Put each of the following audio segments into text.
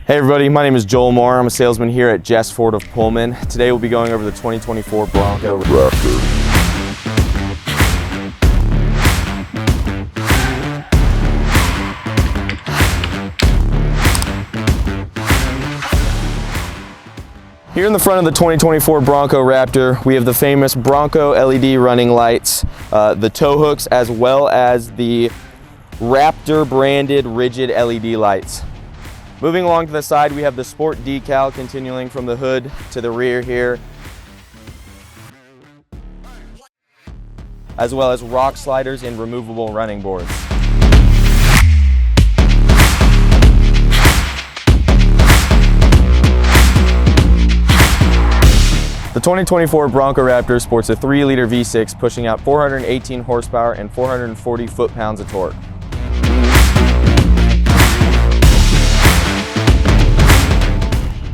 Hey everybody, my name is Joel.moore. I'm a salesman here at Jess Ford of Pullman. Today we'll be going over the 2024 Bronco Raptor. Here in the front of the 2024 Bronco Raptor, we have the famous Bronco LED running lights, the tow hooks, as well as the Raptor branded rigid LED lights. Moving along to the side, we have the sport decal continuing from the hood to the rear here, as well as rock sliders and removable running boards. The 2024 Bronco Raptor sports a 3-liter V6 pushing out 418 horsepower and 440 foot-pounds of torque.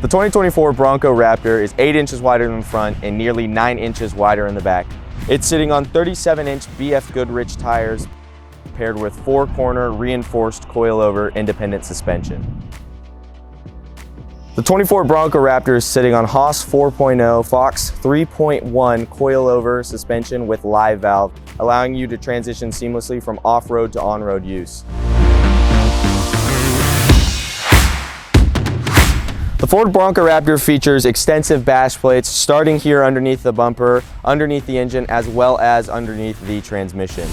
The 2024 Bronco Raptor is 8 inches wider in the front and nearly 9 inches wider in the back. It's sitting on 37-inch BF Goodrich tires paired with 4-corner reinforced coilover independent suspension. The 24 Bronco Raptor is sitting on Haas 4.0 Fox 3.1 coilover suspension with live valve, allowing you to transition seamlessly from off-road to on-road use. The Ford Bronco Raptor features extensive bash plates starting here underneath the bumper, underneath the engine, as well as underneath the transmission.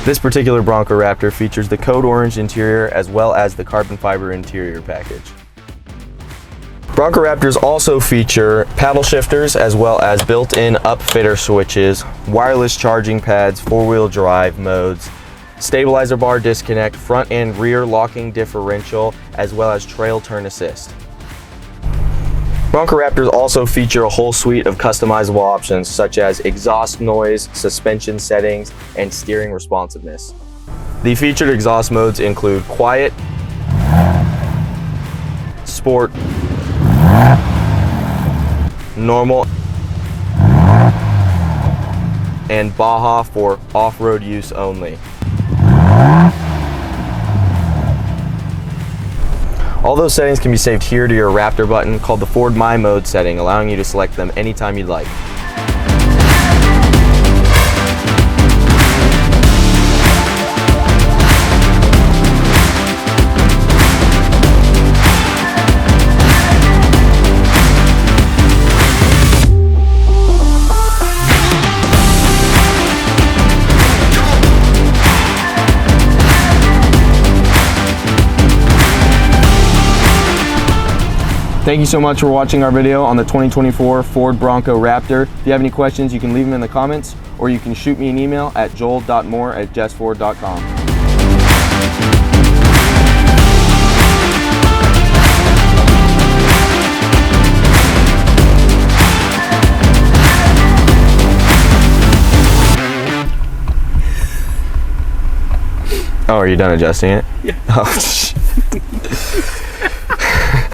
This particular Bronco Raptor features the Code Orange interior as well as the carbon fiber interior package. Bronco Raptors also feature paddle shifters as well as built-in upfitter switches, wireless charging pads, 4-wheel drive modes, stabilizer bar disconnect, front and rear locking differential, as well as trail turn assist. Bronco Raptors also feature a whole suite of customizable options such as exhaust noise, suspension settings, and steering responsiveness. The featured exhaust modes include Quiet, Sport, Normal, and Baja for off-road use only. All those settings can be saved here to your Raptor button called the Ford My Mode setting, allowing you to select them anytime you'd like. Thank you so much for watching our video on the 2024 Ford Bronco Raptor. If you have any questions, you can leave them in the comments, or you can shoot me an email at joel.moore@jessford.com. Oh, are you done adjusting it? Yeah. Oh,